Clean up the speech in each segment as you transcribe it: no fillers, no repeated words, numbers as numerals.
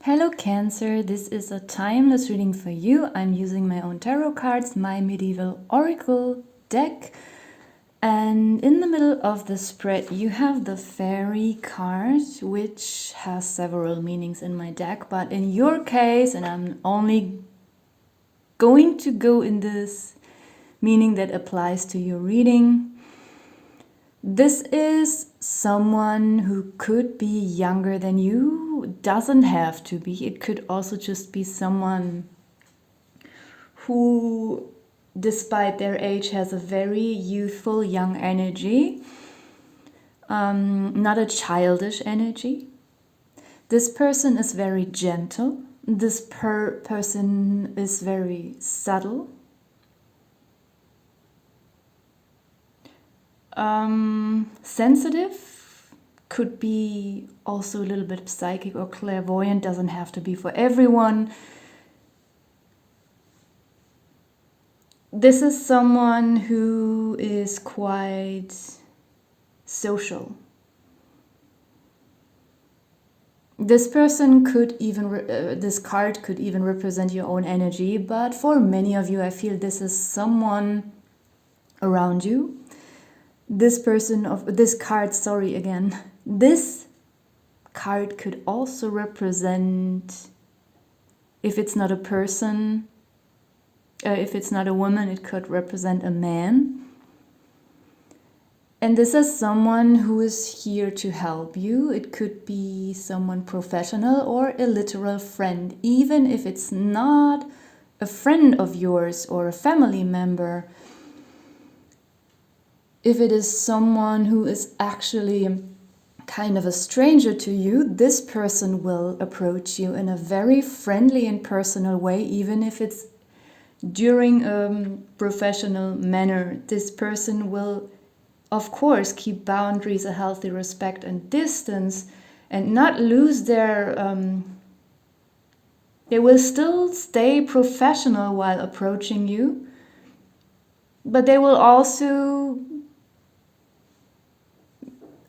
Hello Cancer, this is a timeless reading for you. I'm using my own tarot cards, my medieval oracle deck. And in the middle of the spread you have the fairy card, which has several meanings in my deck. But in your case, and I'm only going to go in this meaning that applies to your reading, this is someone who could be younger than you, doesn't have to be. It could also just be someone who, despite their age, has a very youthful, young energy, not a childish energy. This person is very gentle. This person is very subtle. Sensitive, could be also a little bit psychic or clairvoyant, doesn't have to be for everyone. This is someone who is quite social. This person could even, this card could even represent your own energy, but for many of you I feel this is someone around you. This card could also represent, if it's not a person, if it's not a woman, it could represent a man. And this is someone who is here to help you. It could be someone professional or a literal friend, even if it's not a friend of yours or a family member. If it is someone who is actually kind of a stranger to you, this person will approach you in a very friendly and personal way, even if it's during a professional manner. This person will, of course, keep boundaries, a healthy respect and distance, and not lose their... they will still stay professional while approaching you, but they will also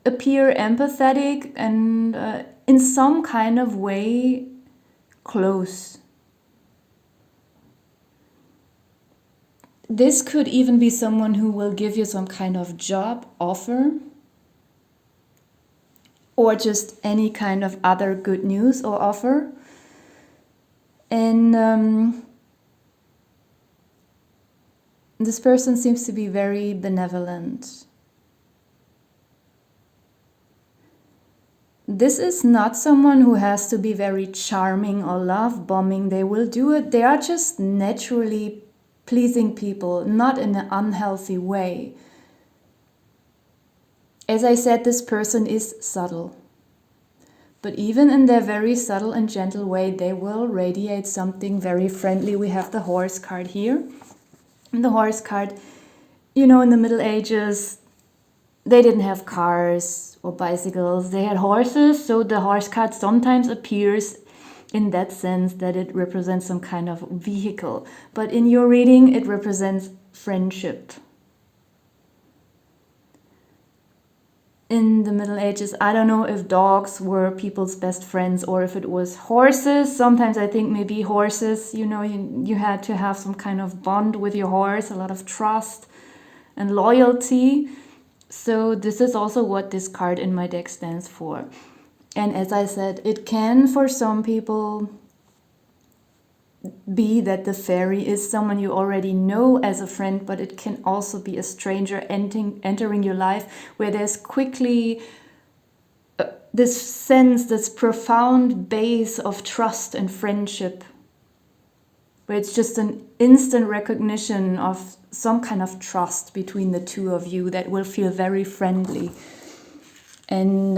appear empathetic and in some kind of way close. This could even be someone who will give you some kind of job offer or just any kind of other good news or offer. And this person seems to be very benevolent. This is not someone who has to be very charming or love bombing. They will do it. They are just naturally pleasing people, not in an unhealthy way. As I said, this person is subtle. But even in their very subtle and gentle way, they will radiate something very friendly. We have the horse card here. And the horse card, you know, in the Middle Ages, they didn't have cars or bicycles. They had horses, so the horse card sometimes appears in that sense that it represents some kind of vehicle. But in your reading, it represents friendship. In the Middle Ages, I don't know if dogs were people's best friends or if it was horses. Sometimes I think maybe horses, you know, you had to have some kind of bond with your horse, a lot of trust and loyalty. So this is also what this card in my deck stands for. And as I said, it can, for some people, be that the fairy is someone you already know as a friend, but it can also be a stranger entering your life, where there's quickly this sense, this profound base of trust and friendship, where it's just an instant recognition of some kind of trust between the two of you that will feel very friendly. And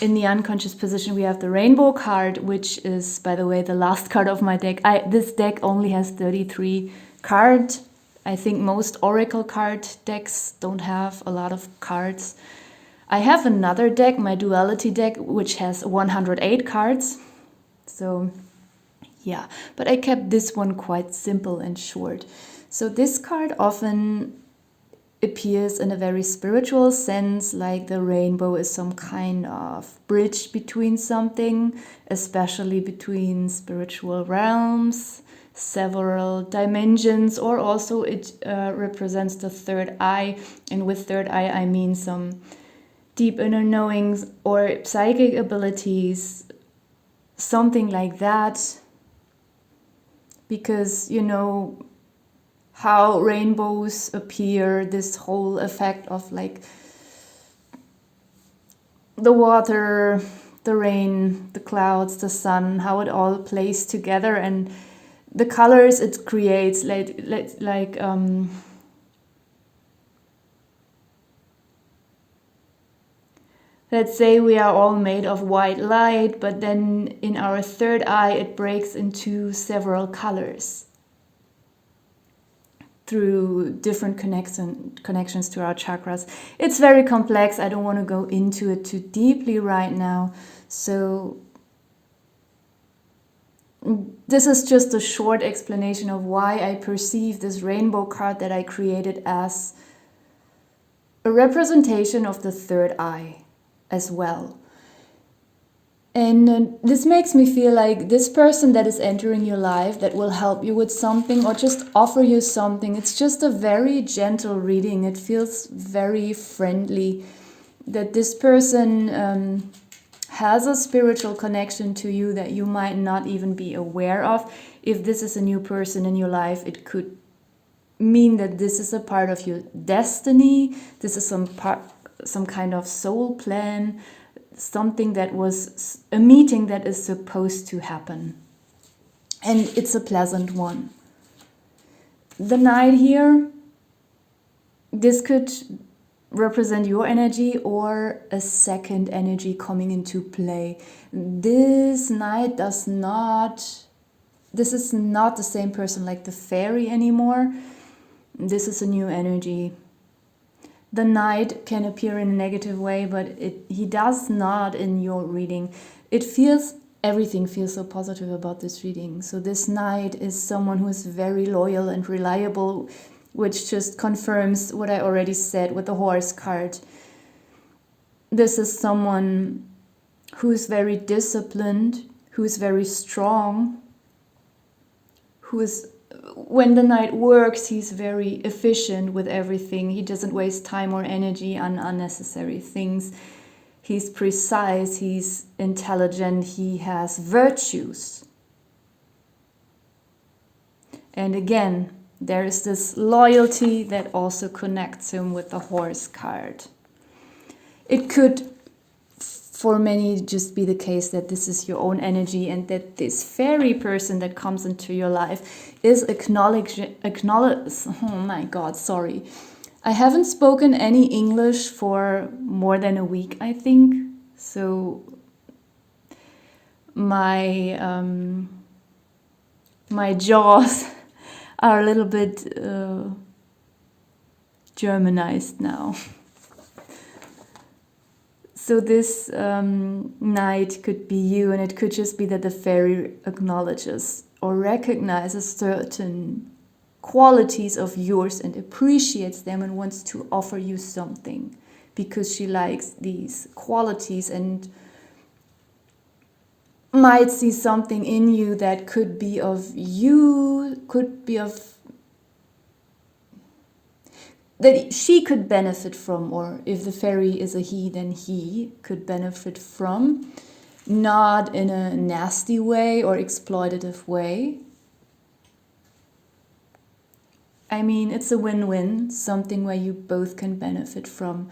in the unconscious position, we have the rainbow card, which is, by the way, the last card of my deck. This deck only has 33 cards. I think most oracle card decks don't have a lot of cards. I have another deck, my duality deck, which has 108 cards. So yeah, but I kept this one quite simple and short. So this card often appears in a very spiritual sense, like the rainbow is some kind of bridge between something, especially between spiritual realms, several dimensions, or also it represents the third eye. And with third eye, I mean some deep inner knowings or psychic abilities, something like that. Because, you know, how rainbows appear, this whole effect of like the water, the rain, the clouds, the sun, how it all plays together, and the colors it creates, let's say we are all made of white light, but then in our third eye it breaks into several colors through different connections to our chakras. It's very complex. I don't want to go into it too deeply right now. So this is just a short explanation of why I perceive this rainbow card that I created as a representation of the third eye as well. And this makes me feel like this person that is entering your life that will help you with something or just offer you something, it's just a very gentle reading. It feels very friendly that this person has a spiritual connection to you that you might not even be aware of. If this is a new person in your life, it could mean that this is a part of your destiny. This is some kind of soul plan, something that was a meeting that is supposed to happen. And it's a pleasant one. The Knight here, this could represent your energy or a second energy coming into play. This Knight this is not the same person like the fairy anymore. This is a new energy. The Knight can appear in a negative way, but he does not in your reading. Everything feels so positive about this reading. So this Knight is someone who is very loyal and reliable, which just confirms what I already said with the Horse card. This is someone who is very disciplined, who is very strong, when the Knight works, he's very efficient with everything. He doesn't waste time or energy on unnecessary things. He's precise, he's intelligent, he has virtues. And again, there is this loyalty that also connects him with the Horse card. It could, for many, just be the case that this is your own energy and that this fairy person that comes into your life is oh my God, sorry. I haven't spoken any English for more than a week, I think. So my jaws are a little bit Germanized now. So this Knight could be you, and it could just be that the fairy acknowledges or recognizes certain qualities of yours and appreciates them and wants to offer you something because she likes these qualities and might see something in you that could be of you, that she could benefit from, or if the fairy is a he, then he could benefit from, not in a nasty way or exploitative way. I mean, it's a win-win, something where you both can benefit from.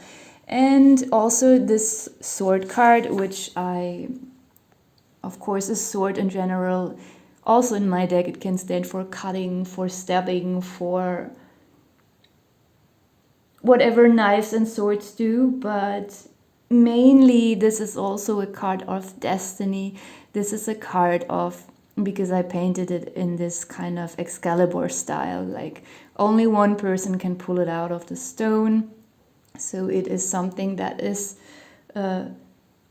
And also this sword card, which of course, a sword in general, also in my deck, it can stand for cutting, for stabbing, for whatever knives and swords do, but mainly this is also a card of destiny. This is a card of, because I painted it in this kind of Excalibur style, like only one person can pull it out of the stone. So it is something that is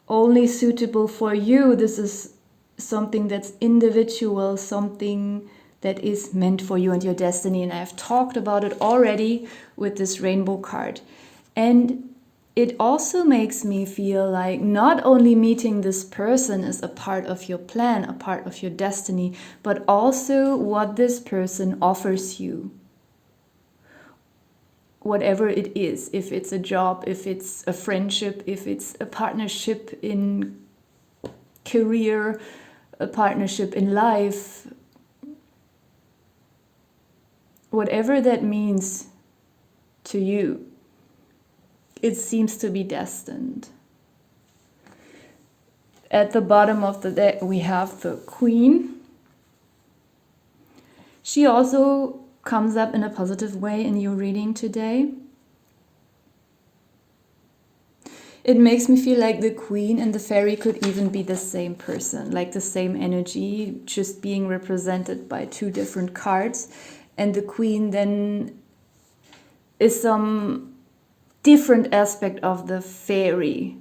only suitable for you. This is something that's individual, something that is meant for you and your destiny. And I've talked about it already with this rainbow card. And it also makes me feel like not only meeting this person is a part of your plan, a part of your destiny, but also what this person offers you. Whatever it is, if it's a job, if it's a friendship, if it's a partnership in career, a partnership in life, whatever that means to you, it seems to be destined. At the bottom of the deck, we have the Queen. She also comes up in a positive way in your reading today. It makes me feel like the Queen and the Fairy could even be the same person, like the same energy, just being represented by two different cards. And the Queen then is some different aspect of the Fairy.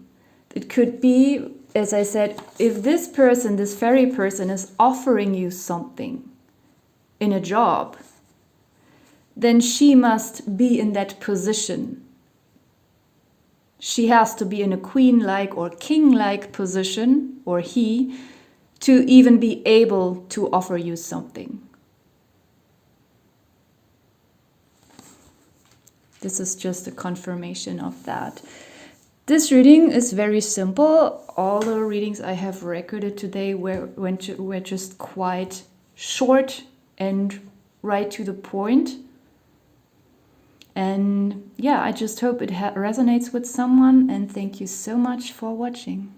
It could be, as I said, if this person, this fairy person, is offering you something in a job, then she must be in that position. She has to be in a queen-like or king-like position, or he, to even be able to offer you something. This is just a confirmation of that. This reading is very simple. All the readings I have recorded today were just quite short and right to the point. And yeah, I just hope it resonates with someone, and thank you so much for watching.